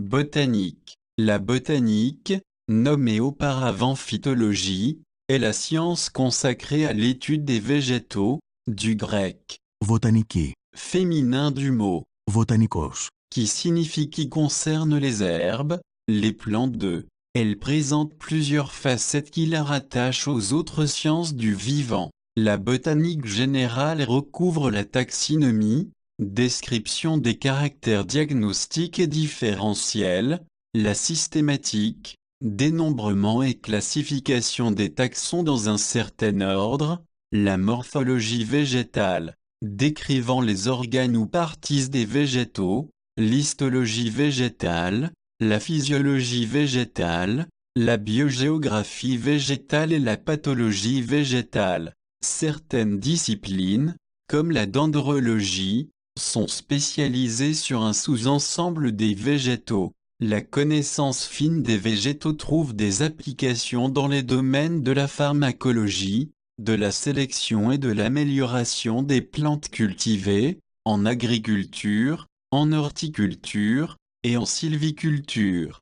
Botanique. La botanique, nommée auparavant phytologie, est la science consacrée à l'étude des végétaux, du grec Βοτανική. féminin du mot, Βοτανικός. qui signifie qui concerne les herbes, les plantes de. Elle présente plusieurs facettes qui la rattachent aux autres sciences du vivant. La botanique générale recouvre la taxinomie, description des caractères diagnostiques et différentiels, la systématique, dénombrement et classification des taxons dans un certain ordre, la morphologie végétale, décrivant les organes ou parties des végétaux, l'histologie végétale, la physiologie végétale, la biogéographie végétale et la pathologie végétale. Certaines disciplines, comme la dendrologie, sont spécialisées sur un sous-ensemble des végétaux. La connaissance fine des végétaux trouve des applications dans les domaines de la pharmacologie, de la sélection et de l'amélioration des plantes cultivées, en agriculture, en horticulture, et en sylviculture.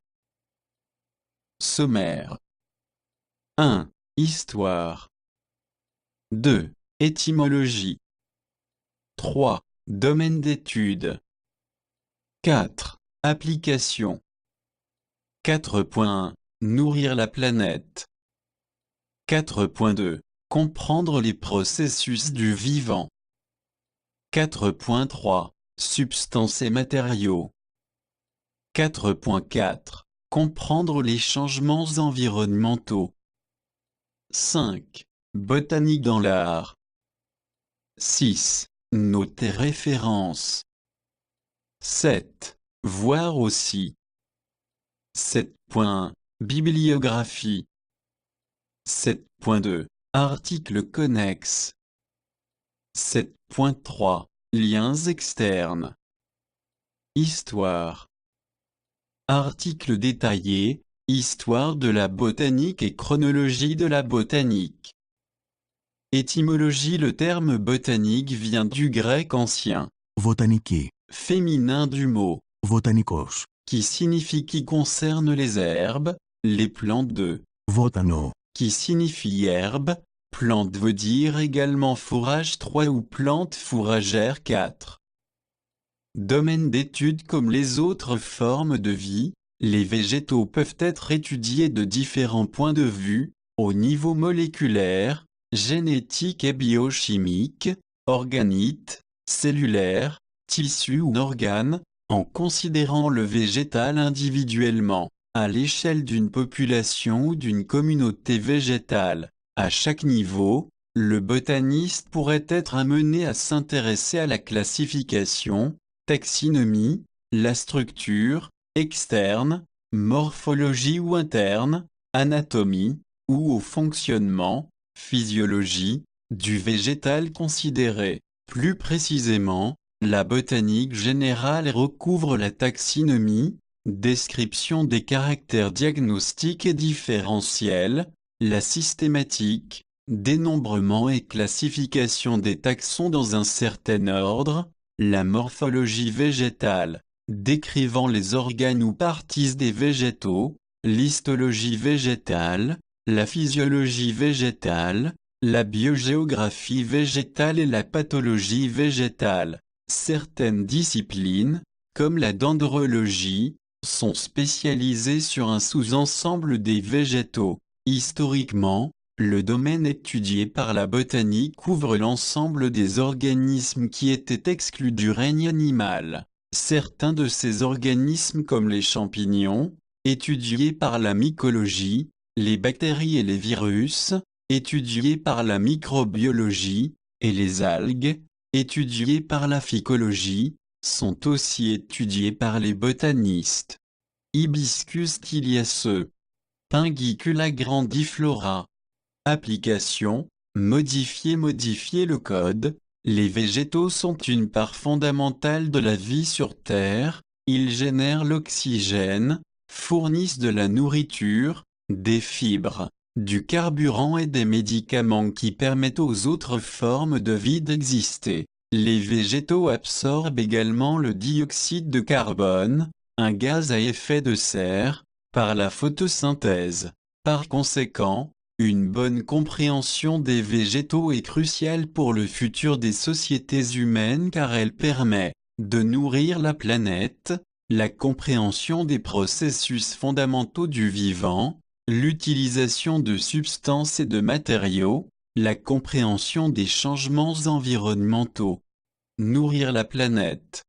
Sommaire. 1. Histoire. 2. Étymologie. 3. Domaine d'étude. 4. Application. 4.1. Nourrir la planète. 4.2. Comprendre les processus du vivant. 4.3. Substances et matériaux. 4.4. Comprendre les changements environnementaux. 5. Botanique dans l'art. 6. Noter références. 7. Voir aussi. 7.1. Bibliographie. 7.2. Articles connexes. 7.3. Liens externes. Histoire. Article détaillé, Histoire de la botanique et chronologie de la botanique. Étymologie. Le terme botanique vient du grec ancien, Βοτανική. féminin du mot, Βοτανικός. qui signifie qui concerne les herbes, les plantes de, Βότανο. qui signifie herbe, plante veut dire également fourrage 3 ou plante fourragère 4. Domaine d'étude. Comme les autres formes de vie, les végétaux peuvent être étudiés de différents points de vue, au niveau moléculaire, génétique et biochimique, organique, cellulaire, tissu ou organe, en considérant le végétal individuellement, à l'échelle d'une population ou d'une communauté végétale. À chaque niveau, le botaniste pourrait être amené à s'intéresser à la classification, taxinomie, la structure, externe, morphologie ou interne, anatomie, ou au fonctionnement, physiologie, du végétal considéré. Plus précisément, la botanique générale recouvre la taxinomie, description des caractères diagnostiques et différentiels, la systématique, dénombrement et classification des taxons dans un certain ordre, la morphologie végétale, décrivant les organes ou parties des végétaux, l'histologie végétale, la physiologie végétale, la biogéographie végétale et la pathologie végétale. Certaines disciplines, comme la dendrologie, sont spécialisées sur un sous-ensemble des végétaux. Historiquement, le domaine étudié par la botanique couvre l'ensemble des organismes qui étaient exclus du règne animal. Certains de ces organismes comme les champignons, étudiés par la mycologie, les bactéries et les virus, étudiés par la microbiologie, et les algues, étudiés par la phycologie, sont aussi étudiés par les botanistes. Hibiscus tiliaceux. Pinguicula grandiflora. Application, modifier le code. Les végétaux sont une part fondamentale de la vie sur Terre, ils génèrent l'oxygène, fournissent de la nourriture, des fibres, du carburant et des médicaments qui permettent aux autres formes de vie d'exister. Les végétaux absorbent également le dioxyde de carbone, un gaz à effet de serre, par la photosynthèse. Par conséquent, une bonne compréhension des végétaux est cruciale pour le futur des sociétés humaines car elle permet de nourrir la planète, la compréhension des processus fondamentaux du vivant, l'utilisation de substances et de matériaux, la compréhension des changements environnementaux. Nourrir la planète.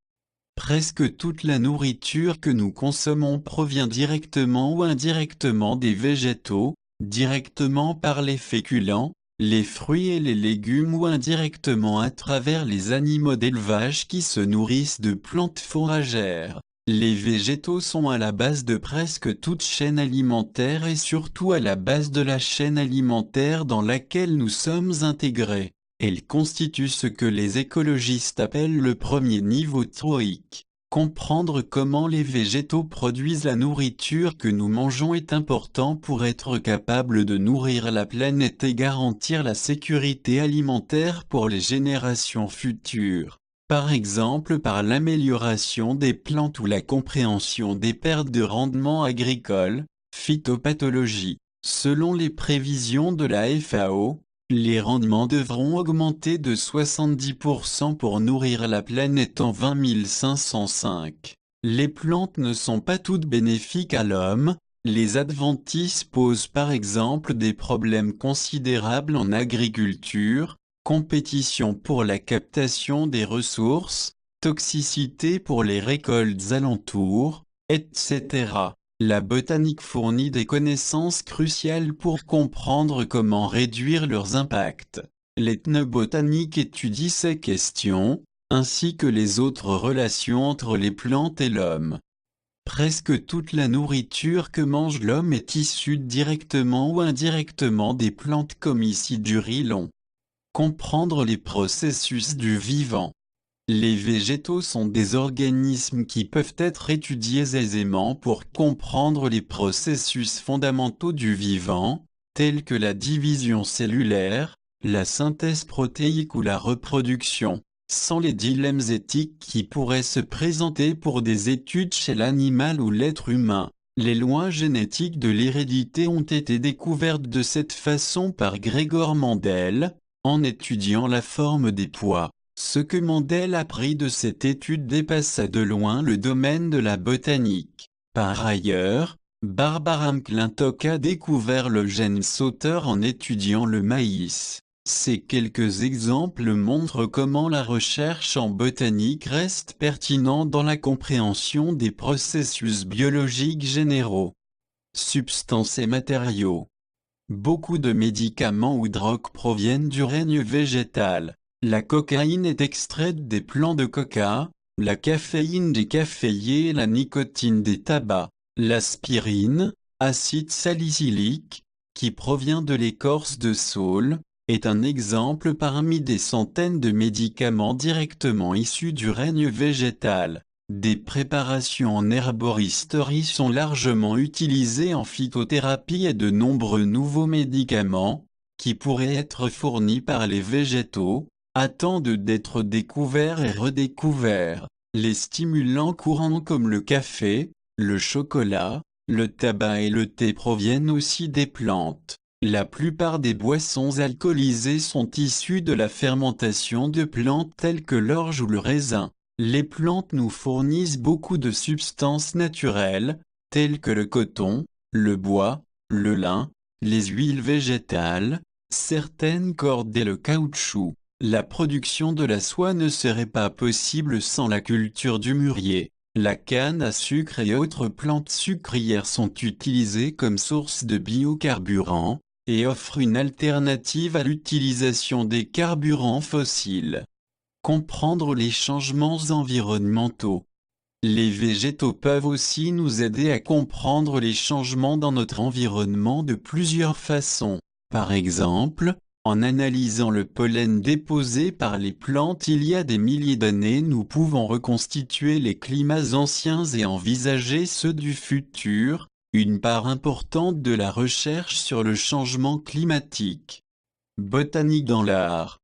Presque toute la nourriture que nous consommons provient directement ou indirectement des végétaux, directement par les féculents, les fruits et les légumes ou indirectement à travers les animaux d'élevage qui se nourrissent de plantes fourragères. Les végétaux sont à la base de presque toute chaîne alimentaire et surtout à la base de la chaîne alimentaire dans laquelle nous sommes intégrés. Elles constituent ce que les écologistes appellent le premier niveau troïque. Comprendre comment les végétaux produisent la nourriture que nous mangeons est important pour être capable de nourrir la planète et garantir la sécurité alimentaire pour les générations futures. Par exemple par l'amélioration des plantes ou la compréhension des pertes de rendement agricole, phytopathologie. Selon les prévisions de la FAO, les rendements devront augmenter de 70% pour nourrir la planète en 20505. Les plantes ne sont pas toutes bénéfiques à l'homme. Les adventices posent par exemple des problèmes considérables en agriculture, compétition pour la captation des ressources, toxicité pour les récoltes alentours, etc. La botanique fournit des connaissances cruciales pour comprendre comment réduire leurs impacts. L'ethnobotanique étudie ces questions, ainsi que les autres relations entre les plantes et l'homme. Presque toute la nourriture que mange l'homme est issue directement ou indirectement des plantes comme ici du riz long. Comprendre les processus du vivant. Les végétaux sont des organismes qui peuvent être étudiés aisément pour comprendre les processus fondamentaux du vivant, tels que la division cellulaire, la synthèse protéique ou la reproduction, sans les dilemmes éthiques qui pourraient se présenter pour des études chez l'animal ou l'être humain. Les lois génétiques de l'hérédité ont été découvertes de cette façon par Gregor Mendel, en étudiant la forme des pois. Ce que Mendel a appris de cette étude dépassa de loin le domaine de la botanique. Par ailleurs, Barbara McClintock a découvert le gène sauteur en étudiant le maïs. Ces quelques exemples montrent comment la recherche en botanique reste pertinente dans la compréhension des processus biologiques généraux. Substances et matériaux. Beaucoup de médicaments ou drogues proviennent du règne végétal. La cocaïne est extraite des plants de coca, la caféine des caféiers et la nicotine des tabacs. L'aspirine, acide salicylique, qui provient de l'écorce de saule, est un exemple parmi des centaines de médicaments directement issus du règne végétal. Des préparations en herboristerie sont largement utilisées en phytothérapie et de nombreux nouveaux médicaments, qui pourraient être fournis par les végétaux, attendent d'être découverts et redécouverts. Les stimulants courants comme le café, le chocolat, le tabac et le thé proviennent aussi des plantes. La plupart des boissons alcoolisées sont issues de la fermentation de plantes telles que l'orge ou le raisin. Les plantes nous fournissent beaucoup de substances naturelles, telles que le coton, le bois, le lin, les huiles végétales, certaines cordes et le caoutchouc. La production de la soie ne serait pas possible sans la culture du mûrier. La canne à sucre et autres plantes sucrières sont utilisées comme source de biocarburants, et offrent une alternative à l'utilisation des carburants fossiles. Comprendre les changements environnementaux. Les végétaux peuvent aussi nous aider à comprendre les changements dans notre environnement de plusieurs façons. Par exemple, en analysant le pollen déposé par les plantes il y a des milliers d'années, nous pouvons reconstituer les climats anciens et envisager ceux du futur, une part importante de la recherche sur le changement climatique. Botanique dans l'art.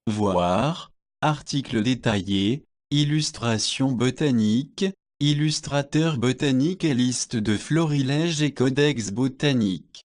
Voir, articles détaillés, illustrations botaniques, Illustrateur botanique et liste de florilèges et codex botanique.